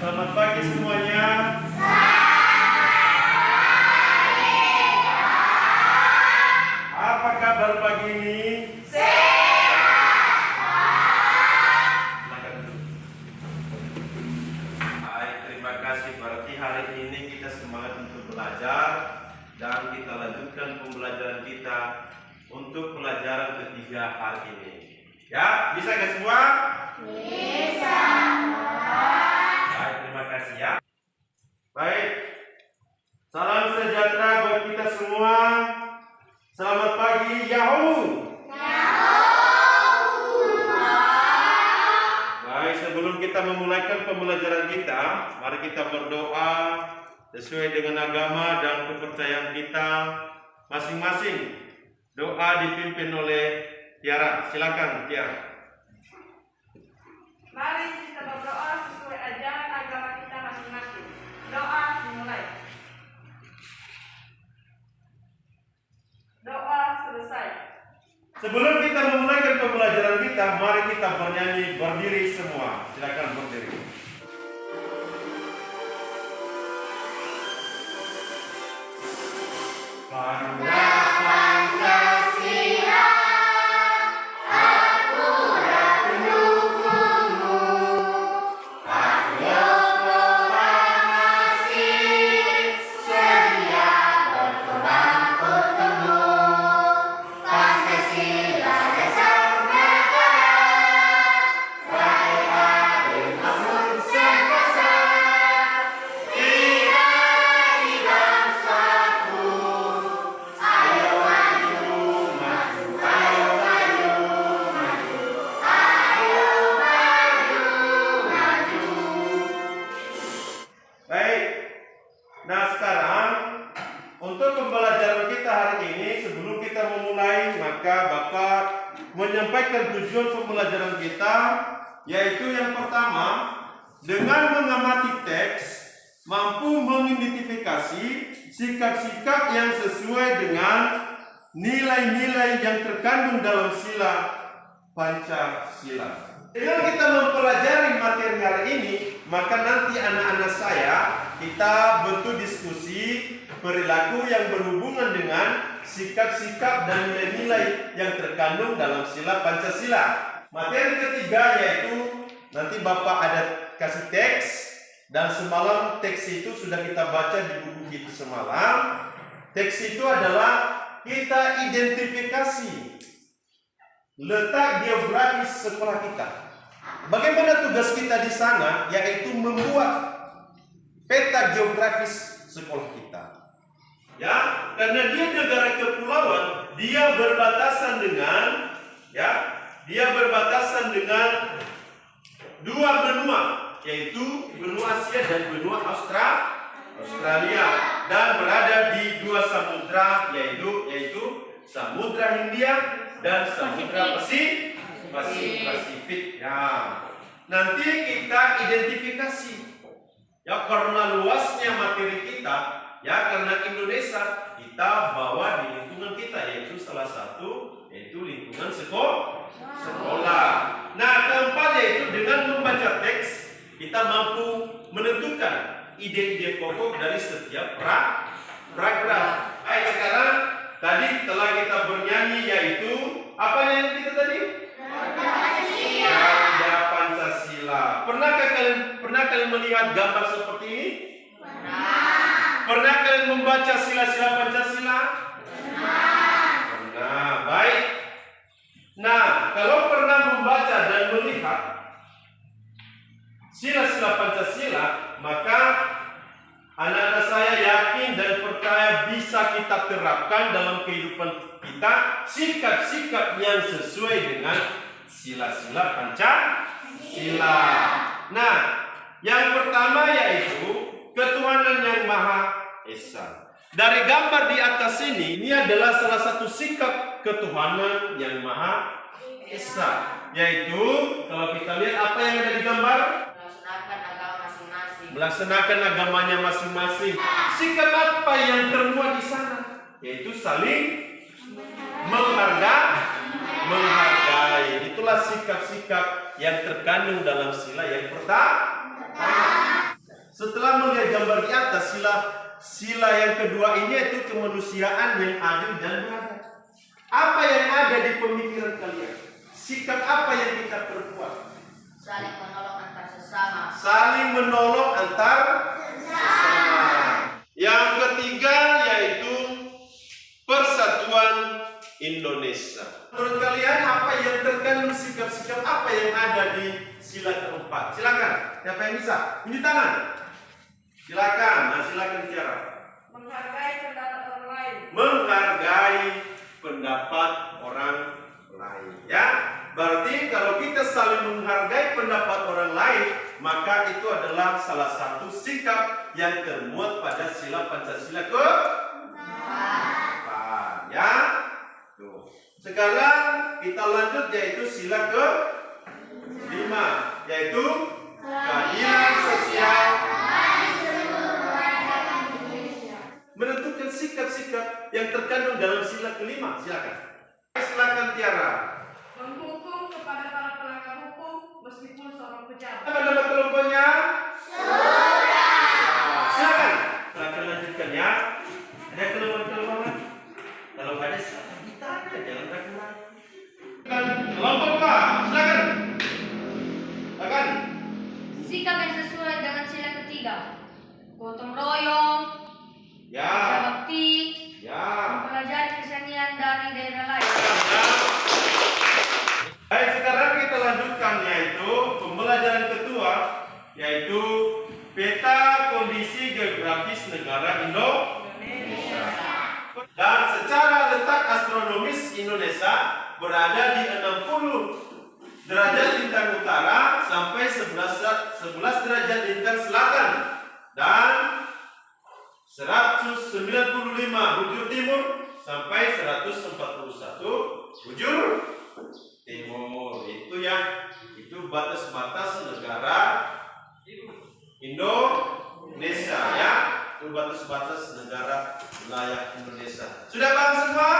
Selamat pagi semuanya. Apa kabar pagi ini? Baik, terima kasih. Berarti hari ini kita semangat untuk belajar dan kita lanjutkan pembelajaran kita untuk pelajaran ketiga hari ini. Ya, bisa nggak semua? Bisa. Baik, terima kasih ya. Baik, salam sejahtera buat kita semua. Selamat pagi, Yahoo. Baik, sebelum kita memulaikan pembelajaran kita, mari kita berdoa sesuai dengan agama dan kepercayaan kita masing-masing. Doa dipimpin oleh Tiara. Silakan, Tiara. Mari kita berdoa sesuai ajaran agama kita masing-masing. Doa dimulai. Doa selesai. Sebelum kita memulaikan pembelajaran kita, mari kita bernyanyi berdiri semua. Silakan berdiri. Bangga Pancasila, aku pendukungmu. Ayo proklamasi, sedia berkorban untukmu. Pancasila dasar negara, rakyat adil makmur sekuasa. Kita di bangsaku. Ayo maju, maju, ayo maju, maju, ayo maju, maju. Baik. Nah, sekarang untuk pembelajaran kita hari ini, sebelum kita memulai, maka Bapak menyampaikan tujuan pembelajaran kita, yaitu yang pertama, dengan mengamati teks, mampu mengidentifikasi sikap-sikap yang sesuai dengan nilai-nilai yang terkandung dalam sila Pancasila. Dengan kita mempelajari materi hari ini, maka nanti anak-anak saya kita bentuk diskusi perilaku yang berhubungan dengan sikap-sikap dan nilai-nilai yang terkandung dalam sila Pancasila. Materi ketiga yaitu nanti Bapak ada kasih teks, dan semalam teks itu sudah kita baca di buku kita semalam. Teks itu adalah kita identifikasi letak geografis sekolah kita. Bagaimana tugas kita di sana, yaitu membuat peta geografis sekolah kita. Ya, karena dia negara kepulauan, dia berbatasan dengan dua benua, yaitu benua Asia dan benua Australia, dan berada di dua samudra, yaitu Samudra Hindia dan Samudra Pasifik. Ya, nanti kita identifikasi. Ya, karena luasnya materi kita, ya, karena Indonesia kita bawa di lingkungan kita, yaitu salah satu yaitu lingkungan sekolah. Nah, keempat yaitu dengan membaca teks kita mampu menentukan ide-ide pokok dari setiap paragraf. Baik, sekarang tadi telah kita bernyanyi, yaitu apa yang kita tadi? Ganda Pancasila. Pernahkah kalian melihat gambar seperti ini? Pernah kalian membaca sila-sila Pancasila? Pernah. Baik. Nah, kalau pernah membaca dan melihat sila-sila Pancasila, maka anak-anak saya yakin dan percaya bisa kita terapkan dalam kehidupan kita sikap-sikap yang sesuai dengan sila-sila Pancasila. Nah, yang pertama yaitu ketuhanan yang Maha Esa. Dari gambar di atas ini adalah salah satu sikap ketuhanan yang Maha Esa, yaitu kalau kita lihat apa yang ada di gambar, melaksanakan agama masing-masing. Melaksanakan agamanya masing-masing. Sikap apa yang termuat di sana? Yaitu saling menghargai. Itulah sikap-sikap yang terkandung dalam sila yang pertama. Setelah melihat gambar di atas, sila yang kedua ini itu kemanusiaan yang adil dan beradab. Apa yang ada di pemikiran kalian? Sikap apa yang kita perbuat? Saling menolong antar sesama. Saling menolong antar sesama. Yang ketiga yaitu persatuan Indonesia. Menurut kalian apa yang terkandung sikap-sikap apa yang ada di sila keempat? Silakan. Siapa yang bisa? Tunjuk tangan. Silakan. Nah, silakan bicara. Menghargai pendapat orang lain. Menghargai pendapat orang lain. Ya. Berarti kalau kita saling menghargai pendapat orang lain, maka itu adalah salah satu sikap yang termuat pada sila Pancasila keempat. Ya. Tuh. Sekarang kita lanjut yaitu sila ke-5, yaitu keadilan sosial. Menentukan sikap-sikap yang terkandung dalam sila ke-5. Silakan. Silakan Tiara. Menghukum kepada para pelanggar hukum meskipun seorang pejabat. Apa nama kelompoknya? Silakan. Silakan lanjutkan ya. Ada kelemahan-kelemahan? Kalau ada silakan ditanya, jangan ragu-ragu. Kelompok dua, silakan. Silakan. Sikap yang sesuai dengan sila ketiga. Gotong royong, Ya. kerja bakti, Ya. mempelajari kesenian dari daerah lain. Baik, sekarang kita lanjutkan yaitu pembelajaran kedua, yaitu peta kondisi geografis negara Indonesia. Dan secara letak astronomis Indonesia berada di 60 derajat lintang utara sampai 11 derajat lintang selatan dan 195 bujur timur sampai 141 bujur timur. Itu ya, itu batas-batas negara Indonesia ya. Itu batas-batas negara wilayah Indonesia. Sudah paham semua?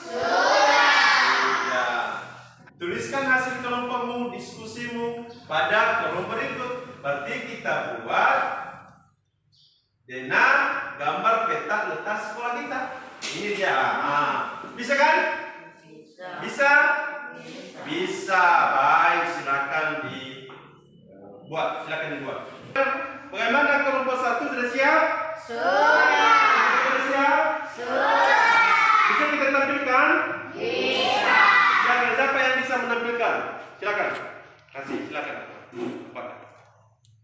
Sudah. Tuliskan hasil kelompokmu, diskusimu pada kolom berikut. Berarti kita buat gambar peta letak sekolah kita. Ini dia. Bisa kan? Bisa? Bisa. Baik, silakan dibuat. Silakan dibuat. Bagaimana kelompok 1 sudah siap? Sudah siap? Bisa kita tampilkan? Bisa. Silakan, siapa yang bisa menampilkan? Silakan. Kasih, silakan.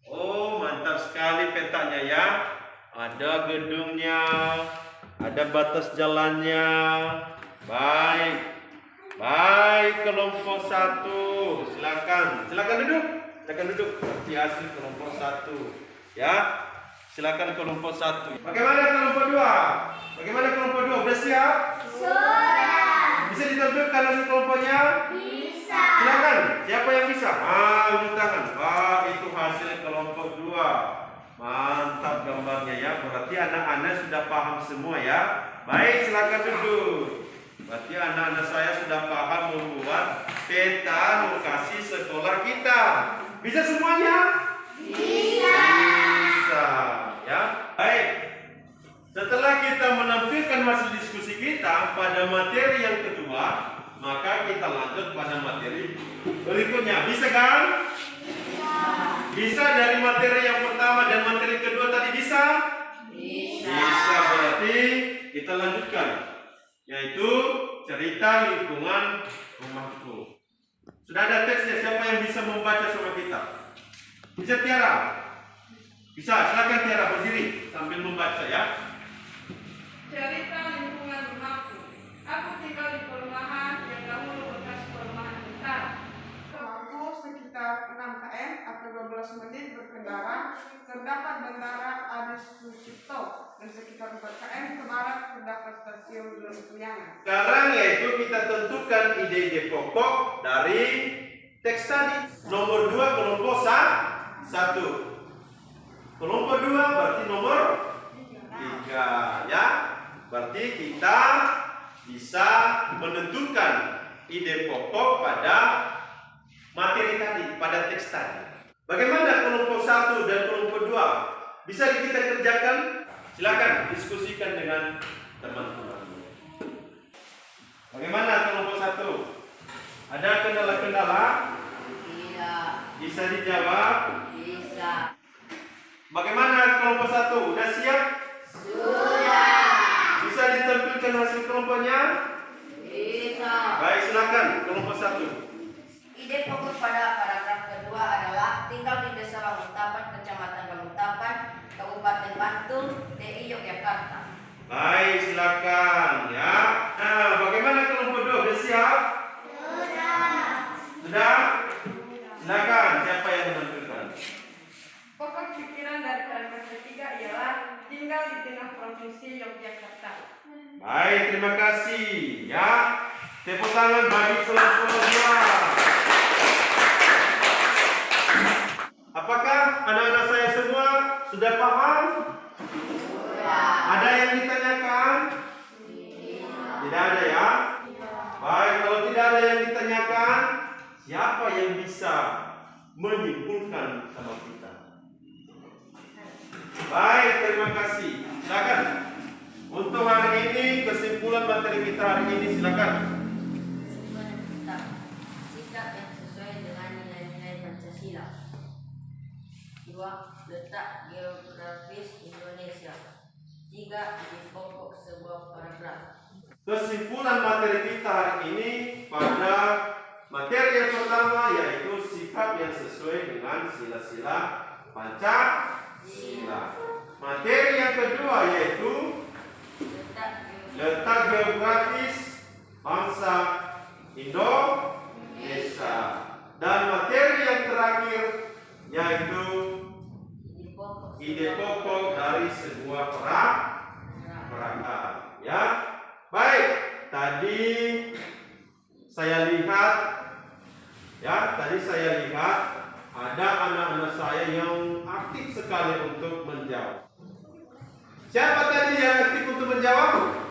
Oh, mantap sekali petanya ya. Ada gedungnya, ada batas jalannya. Baik. Baik, kelompok 1. Silakan duduk. Silakan duduk. Di hasil kelompok 1. Ya. Silakan kelompok 1. Bagaimana kelompok 2? Bagaimana kelompok 2? Sudah siap? Sudah. Bisa ditampilkan hasil kelompoknya? Bisa. Silakan. Siapa yang bisa? Unjuk tangan. Itu hasil kelompok 2. Mantap gambarnya ya. Berarti anak-anak sudah paham semua ya. Baik, silakan duduk. Berarti anak-anak saya sudah paham membuat peta lokasi sekolah kita. Bisa semuanya? Bisa. Bisa. Ya. Baik. Setelah kita menampilkan hasil diskusi kita pada materi yang kedua, maka kita lanjut pada materi berikutnya. Bisa kan? Bisa dari materi yang pertama dan materi kedua tadi bisa? Bisa, berarti kita lanjutkan, yaitu cerita lingkungan rumahku. Sudah ada teksnya, siapa yang bisa membaca sama kita? Bisa Tiara? Bisa, silakan Tiara berdiri sambil membaca ya. Cerita lingkungan rumahku. Aku tinggal di perumahan yang dahulu bekas perumahan besar. Waktu sekitar 6 km atau 12 menit berkendara, terdapat Bandara Adi Sucipto, dan sekitar 4 km ke barat terdapat stasiun Lempuyangan. Sekarang yaitu kita tentukan ide-ide pokok dari teks tadi. Nomor 2 kelompok 1. Kelompok 2 berarti nomor 3 ya. Berarti kita bisa menentukan ide pokok pada materi tadi, pada teks tadi. Bagaimana kelompok 1 dan kelompok 2? Bisa kita kerjakan? Silakan diskusikan dengan teman-teman. Bagaimana kelompok 1? Ada kendala-kendala? Tidak. Bisa dijawab? Bisa. Bagaimana kelompok 1? Udah siap? Sudah. Bisa ditampilkan hasil kelompoknya? Bisa. Baik, silakan kelompok 1. Ide pokok pada paragraf kedua adalah tinggal di Desa Bangutapan, Kecamatan Bangutapan, Kabupaten Bantul, DI Yogyakarta. Baik, silakan ya. Nah, bagaimana kelompok 2? Udah siap? Sudah? Silakan, siapa yang menampilkan? Pokok pikiran dari paragraf ketiga ialah tinggal di tengah provinsi Yogyakarta. Baik, terima kasih ya. Tepuk tangan bagi kelompok 2. Apakah anak-anak saya semua sudah paham? Ada yang ditanyakan? Tidak ada ya? Baik, kalau tidak ada yang ditanyakan, siapa yang bisa menyimpulkan sama kita? Baik, terima kasih. Silakan. Untuk hari ini, kesimpulan materi kita hari ini, silakan. Sikap yang sesuai dengan nilai-nilai Pancasila. 2. Letak geografis Indonesia. 3. Ide pokok sebuah paragraf. Kesimpulan materi kita hari ini pada materi yang pertama yaitu sikap yang sesuai dengan sila-sila Pancasila. Materi yang kedua yaitu letak geografis bangsa Indonesia. Dan materi yang terakhir yaitu ide pokok dari sebuah paragraf. Ya, baik. Tadi saya lihat, ada anak-anak saya yang aktif sekali untuk menjawab. Siapa tadi yang aktif untuk menjawab?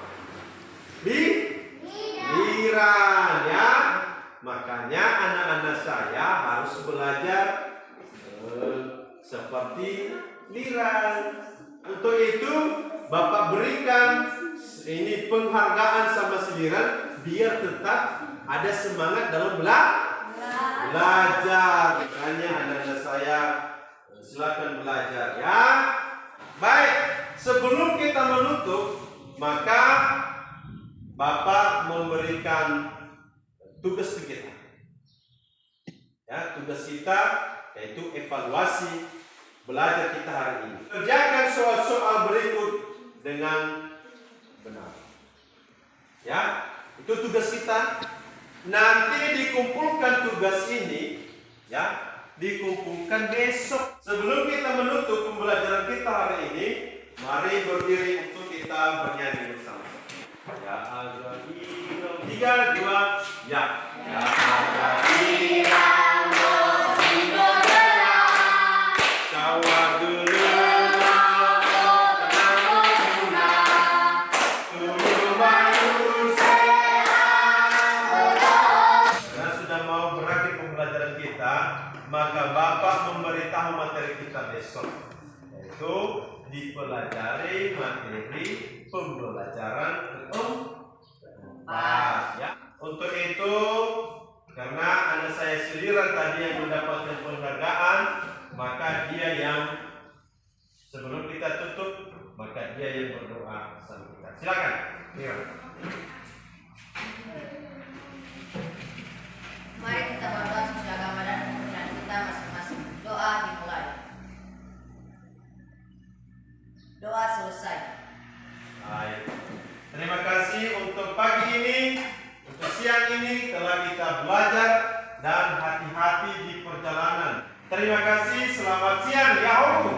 Liran, ya. Makanya anak-anak saya harus belajar seperti Liran. Untuk itu Bapak berikan ini penghargaan sama si Liran biar tetap ada semangat dalam belajar. Makanya anak-anak saya silakan belajar ya. Baik, sebelum kita menutup maka Bapak memberikan tugas kita. Ya, tugas kita yaitu evaluasi belajar kita hari ini. Kerjakan soal-soal berikut dengan benar. Ya, itu tugas kita. Nanti dikumpulkan tugas ini, ya, dikumpulkan besok. Sebelum kita menutup pembelajaran kita hari ini, mari berdiri untuk kita bernyanyi bersama. Ya ada irang 3, 2, ya. Ya ada irang maka Bapak memberitahu materi kita besok, yaitu dipelajari materi pembelajaran keempat. Ya. Untuk itu, karena anak saya sendiri tadi yang mendapatkan penghargaan, maka dia yang sebelum kita tutup, maka dia yang berdoa sama kita. Silakan. Ya. Mari kita berdoa sesuai agama dan kepercayaan kita masing-masing. Doa dimulai. Doa selesai. Baik. Terima kasih untuk pagi ini, untuk siang ini telah kita belajar dan hati-hati di perjalanan. Terima kasih. Selamat siang. Yahoo.